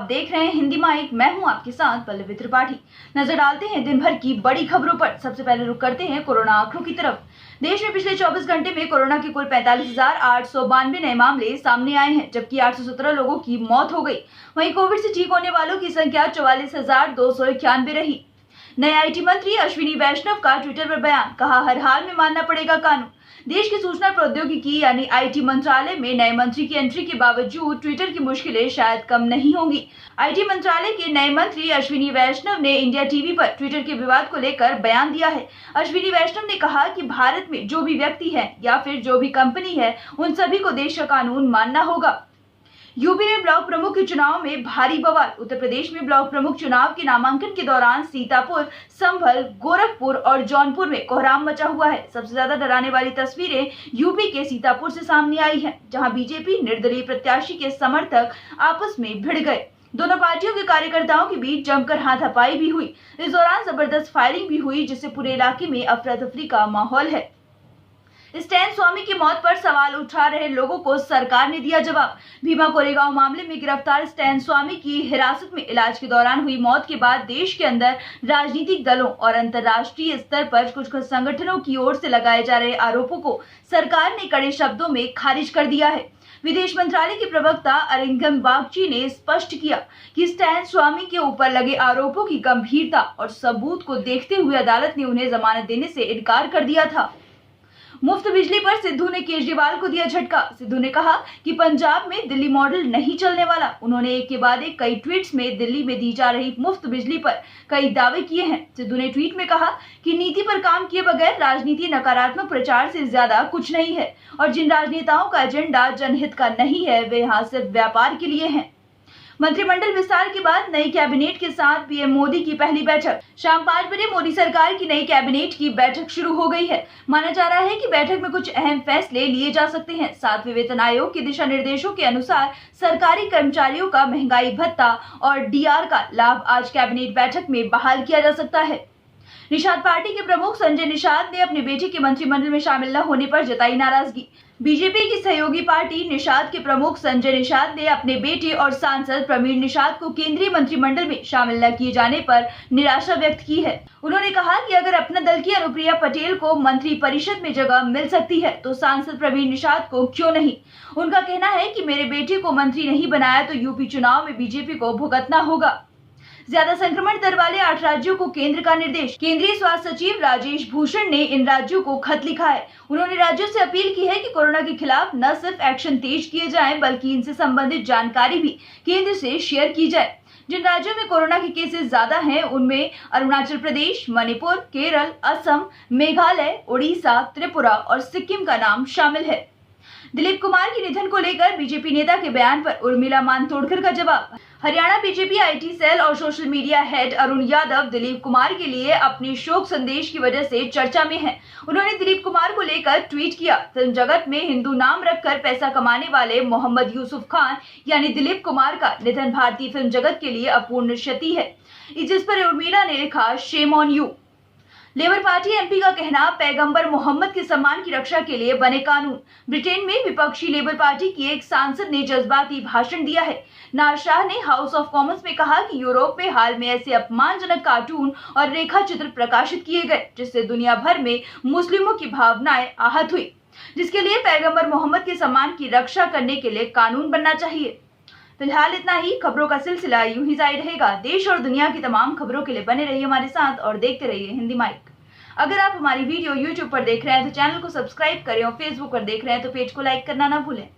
देख रहे हैं हिंदी माइक। मैं हूं आपके साथ पल्लवी त्रिपाठी। नजर डालते हैं दिन भर की बड़ी खबरों पर। सबसे पहले रुक करते हैं कोरोना आंकड़ों की तरफ। देश में पिछले 24 घंटे में कोरोना के कुल 45,892 नए मामले सामने आए हैं, जबकि 817 लोगों की मौत हो गई। वहीं कोविड से ठीक होने वालों की संख्या 44,291 रही। नए आईटी मंत्री अश्विनी वैष्णव का ट्विटर पर बयान, कहा हर हाल में मानना पड़ेगा कानून। देश की सूचना प्रौद्योगिकी यानी आईटी मंत्रालय में नए मंत्री की एंट्री के बावजूद ट्विटर की मुश्किलें शायद कम नहीं होंगी। आईटी मंत्रालय के नए मंत्री अश्विनी वैष्णव ने इंडिया टीवी पर ट्विटर के विवाद को लेकर बयान दिया है। अश्विनी वैष्णव ने कहा कि भारत में जो भी व्यक्ति है या फिर जो भी कंपनी है, उन सभी को देश का कानून मानना होगा। यूपी में ब्लॉक प्रमुख के चुनाव में भारी बवाल। उत्तर प्रदेश में ब्लॉक प्रमुख चुनाव के नामांकन के दौरान सीतापुर, संभल, गोरखपुर और जौनपुर में कोहराम मचा हुआ है। सबसे ज्यादा डराने वाली तस्वीरें यूपी के सीतापुर से सामने आई हैं, जहां बीजेपी निर्दलीय प्रत्याशी के समर्थक आपस में भिड़ गए। दोनों पार्टियों के कार्यकर्ताओं के बीच जमकर हाथापाई भी हुई। इस दौरान जबरदस्त फायरिंग भी हुई, जिससे पूरे इलाके में अफरा तफरी का माहौल है। स्टैन स्वामी की मौत पर सवाल उठा रहे लोगों को सरकार ने दिया जवाब। भीमा कोरेगांव मामले में गिरफ्तार स्टैन स्वामी की हिरासत में इलाज के दौरान हुई मौत के बाद देश के अंदर राजनीतिक दलों और अंतर्राष्ट्रीय स्तर पर कुछ संगठनों की ओर से लगाए जा रहे आरोपों को सरकार ने कड़े शब्दों में खारिज कर दिया है। विदेश मंत्रालय के प्रवक्ता अरिंगम बागची ने स्पष्ट किया कि स्टैन स्वामी के ऊपर लगे आरोपों की गंभीरता और सबूत को देखते हुए अदालत ने उन्हें जमानत देने से इनकार कर दिया था। मुफ्त बिजली पर सिद्धू ने केजरीवाल को दिया झटका। सिद्धू ने कहा कि पंजाब में दिल्ली मॉडल नहीं चलने वाला। उन्होंने एक के बाद एक कई ट्वीट्स में दिल्ली में दी जा रही मुफ्त बिजली पर कई दावे किए हैं। सिद्धू ने ट्वीट में कहा कि नीति पर काम किए बगैर राजनीति नकारात्मक प्रचार से ज्यादा कुछ नहीं है और जिन राजनेताओं का एजेंडा जनहित का नहीं है, वे यहाँ सिर्फ व्यापार के लिए हैं। मंत्रिमंडल विस्तार के बाद नई कैबिनेट के साथ पीएम मोदी की पहली बैठक। शाम 5 बजे मोदी सरकार की नई कैबिनेट की बैठक शुरू हो गई है। माना जा रहा है कि बैठक में कुछ अहम फैसले लिए जा सकते हैं। 7वें वेतन आयोग के दिशा निर्देशों के अनुसार सरकारी कर्मचारियों का महंगाई भत्ता और डीआर का लाभ आज कैबिनेट बैठक में बहाल किया जा सकता है। निषाद पार्टी के प्रमुख संजय निषाद ने अपने बेटे के मंत्रिमंडल में शामिल न होने पर जताई नाराजगी। बीजेपी की सहयोगी पार्टी निषाद के प्रमुख संजय निषाद ने अपने बेटे और सांसद प्रवीण निषाद को केंद्रीय मंत्रिमंडल में शामिल न किए जाने पर निराशा व्यक्त की है। उन्होंने कहा कि अगर अपना दल की अनुप्रिया पटेल को मंत्री परिषद में जगह मिल सकती है तो सांसद प्रवीण निषाद को क्यों नहीं। उनका कहना है कि मेरे बेटे को मंत्री नहीं बनाया तो यूपी चुनाव में बीजेपी को भुगतना होगा। ज्यादा संक्रमण दर वाले 8 राज्यों को केंद्र का निर्देश। केंद्रीय स्वास्थ्य सचिव राजेश भूषण ने इन राज्यों को खत लिखा है। उन्होंने राज्यों से अपील की है कि कोरोना के खिलाफ न सिर्फ एक्शन तेज किए जाएं, बल्कि इनसे संबंधित जानकारी भी केंद्र से शेयर की जाए। जिन राज्यों में कोरोना के केसेस ज्यादा हैं, उनमें अरुणाचल प्रदेश, मणिपुर, केरल, असम, मेघालय, उड़ीसा, त्रिपुरा और सिक्किम का नाम शामिल है। दिलीप कुमार के निधन को लेकर बीजेपी नेता के बयान पर उर्मिला मातोंडकर का जवाब। हरियाणा बीजेपी आईटी सेल और social media head Arun Yadav Dilip Kumar के लिए अपने शोक संदेश की वजह से चर्चा में हैं। उन्होंने दिलीप कुमार को लेकर ट्वीट किया, फिल्म जगत में हिंदू नाम रखकर पैसा कमाने वाले मोहम्मद यूसुफ खान यानी दिलीप कुमार का निधन भारतीय फिल्म जगत के लिए अपूर्ण क्षति है। जिस पर उर्मिला ने लिखा, shame on you. Labour party MP का कहना, पैगंबर मोहम्मद के सम्मान की रक्षा के लिए बने कानून। ब्रिटेन में विपक्षी लेबर पार्टी की एक सांसद ने जज्बाती भाषण दिया है। नाज शाह ने हाउस ऑफ कॉमन्स में कहा कि यूरोप में हाल में ऐसे अपमानजनक कार्टून और रेखा चित्र प्रकाशित किए गए जिससे दुनिया भर में मुस्लिमों की भावनाएं आहत हुई, जिसके लिए पैगंबर मोहम्मद के सम्मान की रक्षा करने के लिए कानून बनना चाहिए। फिलहाल इतना ही। खबरों का सिलसिला यूं ही जारी रहेगा। देश और दुनिया की तमाम खबरों के लिए बने रहिए हमारे साथ और देखते रहिए हिंदी माइक। अगर आप हमारी वीडियो यूट्यूब पर देख रहे हैं तो चैनल को सब्सक्राइब करें और फेसबुक पर देख रहे हैं तो पेज को लाइक करना ना भूलें।